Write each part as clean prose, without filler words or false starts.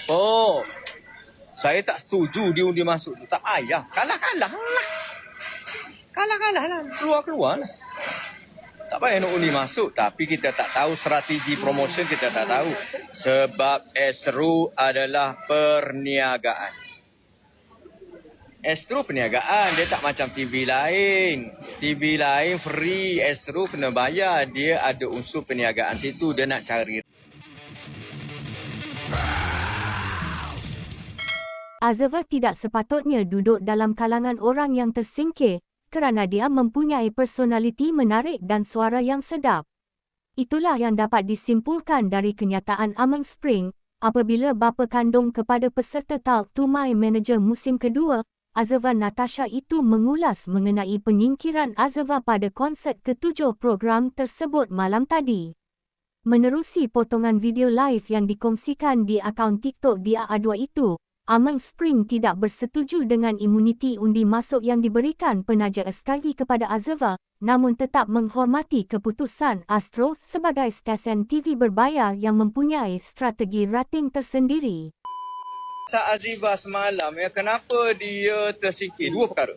Oh, saya tak setuju dia undi masuk tu. Tak payah. Kalah-kalah lah. Kalah-kalah lah. Keluar-keluar lah. Tak payah nak undi masuk. Tapi kita tak tahu strategi promotion, kita tak tahu. Sebab Astro adalah perniagaan. Astro perniagaan. Dia tak macam TV lain. TV lain free. Astro kena bayar. Dia ada unsur perniagaan situ. Dia nak cari. Azeva tidak sepatutnya duduk dalam kalangan orang yang tersingkir kerana dia mempunyai personaliti menarik dan suara yang sedap. Itulah yang dapat disimpulkan dari kenyataan Amang Spring apabila bapa kandung kepada peserta Talk to My Manager musim kedua, Azeva Natasha itu mengulas mengenai penyingkiran Azeva pada konsert ke-7 program tersebut malam tadi. Menerusi potongan video live yang dikongsikan di akaun TikTok Dia A2 itu, Amang Spring tidak bersetuju dengan imuniti undi masuk yang diberikan penaja SKG kepada Azeva, namun tetap menghormati keputusan Astro sebagai stesen TV berbayar yang mempunyai strategi rating tersendiri. Azeva semalam, kenapa dia tersingkir? Dua perkara.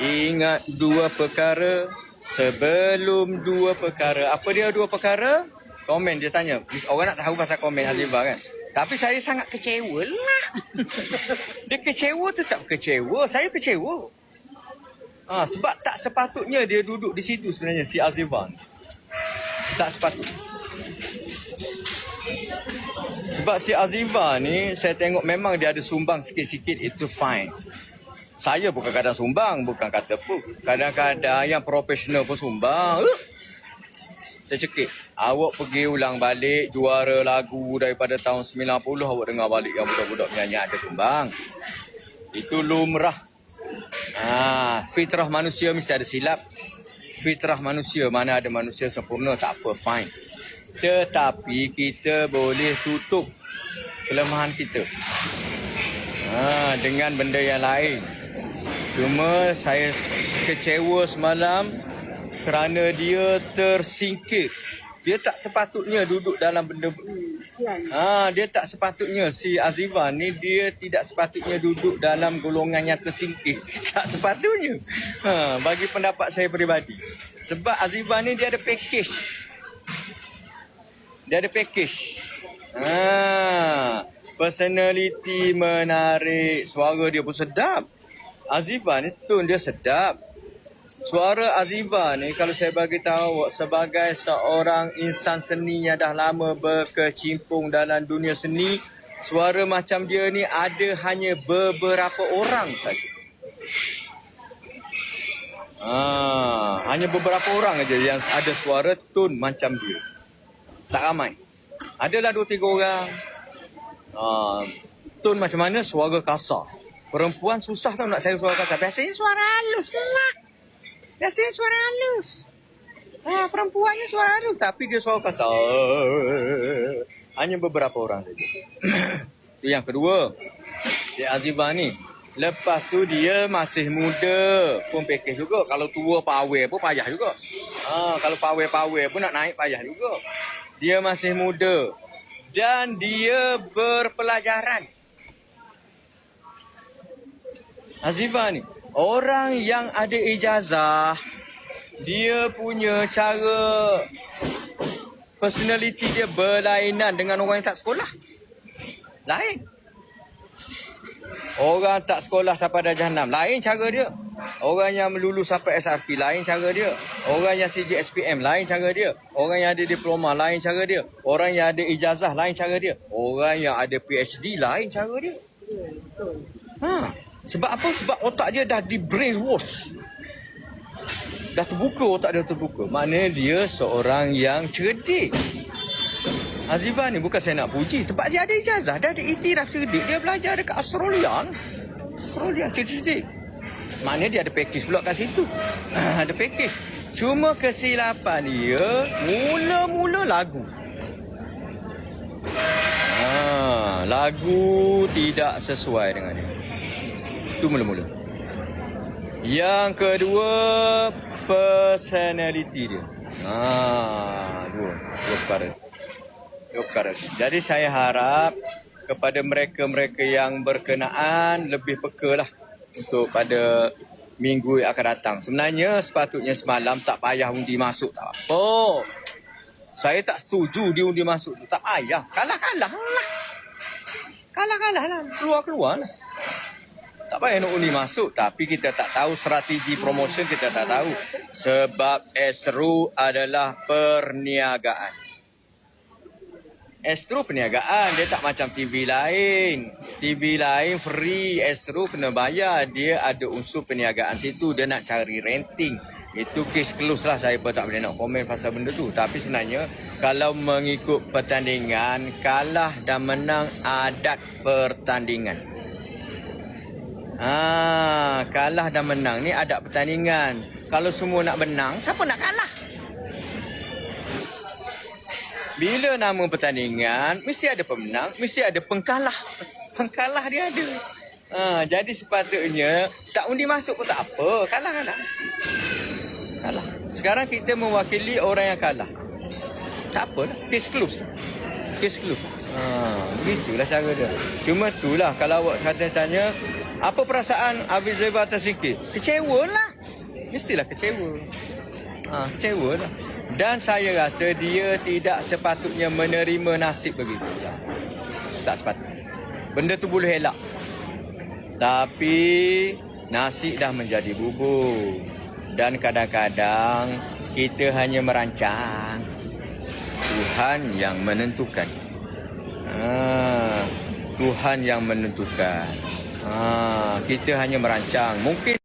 Ingat dua perkara sebelum dua perkara. Apa dia dua perkara? Komen dia tanya. Orang nak tahu pasal komen Azeva kan? Tapi saya sangat kecewa lah. Dia kecewa tetap kecewa. Saya kecewa. Sebab tak sepatutnya dia duduk di situ sebenarnya si Azeva. Tak sepatutnya. Sebab si Azeva ni saya tengok memang dia ada sumbang sikit-sikit, itu fine. Saya bukan kadang sumbang, bukan kata apa. Kadang-kadang yang profesional pun sumbang. Saya cekik, awak pergi ulang balik juara lagu daripada tahun 90, awak dengar balik yang budak-budak penyanyi ada sumbang. Itu lumrah. Fitrah manusia mesti ada silap. Fitrah manusia, mana ada manusia sempurna, tak apa, fine. Tetapi kita boleh tutup kelemahan kita dengan benda yang lain. Cuma saya kecewa semalam kerana dia tersingkir. Dia tak sepatutnya duduk dalam benda. Dia tak sepatutnya. Si Azeva ni dia tidak sepatutnya duduk dalam golongan yang tersingkir. Tak sepatutnya. Bagi pendapat saya peribadi. Sebab Azeva ni dia ada package. Dia ada package. Personality menarik. Suara dia pun sedap. Azeva ni tone dia sedap. Suara Azeva ni kalau saya bagi tahu sebagai seorang insan seni yang dah lama berkecimpung dalam dunia seni, suara macam dia ni ada hanya beberapa orang saja. Hanya beberapa orang aja yang ada suara tone macam dia. Tak ramai. Adalah 2-3 orang. Tone macam mana? Suara kasar. Perempuan susah tau nak cari suara kasar. Biasanya suara halus lah. Biasanya suara halus. Perempuannya suara halus. Tapi dia suara kasar. Hanya beberapa orang saja. Itu yang kedua. Si Azeva ni. Lepas tu dia masih muda. Pun package juga. Kalau tua power pun payah juga. Kalau power pun nak naik payah juga. Dia masih muda. Dan dia berpelajaran. Azeva ni. Orang yang ada ijazah, dia punya cara personality dia berlainan dengan orang yang tak sekolah. Lain. Orang tak sekolah sampai dah jahanam, lain cara dia. Orang yang lulus sampai SRP, lain cara dia. Orang yang CGSPM, lain cara dia. Orang yang ada diploma, lain cara dia. Orang yang ada ijazah, lain cara dia. Orang yang ada PhD, lain cara dia. Sebab apa? Sebab otak dia dah di brainwash. Dah terbuka, otak dia terbuka. Maknanya dia seorang yang cerdik. Azeva ni bukan saya nak puji. Sebab dia ada ijazah, dia ada iktiraf cerdik. Dia belajar dekat Australia. Australia cerdik. Maknanya dia ada package pula kat situ. Ada package. Cuma kesilapan dia, mula-mula lagu. Lagu tidak sesuai dengan dia. Itu mula-mula. Yang kedua, personality dia. Dua perkara. Dua perkara. Jadi saya harap kepada mereka-mereka yang berkenaan lebih peka lah untuk pada minggu yang akan datang. Sebenarnya sepatutnya semalam tak payah undi masuk, tak apa. Saya tak setuju dia undi masuk tu. Tak payah. Kalah-kalah lah. Kalah-kalah lah. Keluar-keluar lah. Tak payah nak undi masuk. Tapi kita tak tahu strategi promotion, kita tak tahu. Sebab Astro adalah perniagaan. Astro perniagaan. Dia tak macam TV lain. TV lain free. Astro kena bayar. Dia ada unsur perniagaan situ. Dia nak cari renting. Itu case close lah. Saya pun tak boleh nak komen pasal benda tu. Tapi sebenarnya kalau mengikut pertandingan, kalah dan menang adat pertandingan. Kalah dan menang ni adat pertandingan. Kalau semua nak menang, siapa nak kalah? Bila nama pertandingan, mesti ada pemenang, mesti ada pengkalah. Pengkalah dia ada. Jadi sepatutnya tak undi masuk pun tak apa. Kalah-kalah. Kalah. Sekarang kita mewakili orang yang kalah. Tak apalah. Case close. Case close. Begitulah cara dia. Cuma itulah kalau awak tanya, apa perasaan Hafiz Zaifal tersingkir? Kecewa lah. Mestilah kecewa. Kecewa lah. Dan saya rasa dia tidak sepatutnya menerima nasib begitu. Tak sepatutnya. Benda tu boleh elak. Tapi nasib dah menjadi bubur. Dan kadang-kadang kita hanya merancang. Tuhan yang menentukan. Tuhan yang menentukan. Kita hanya merancang. Mungkin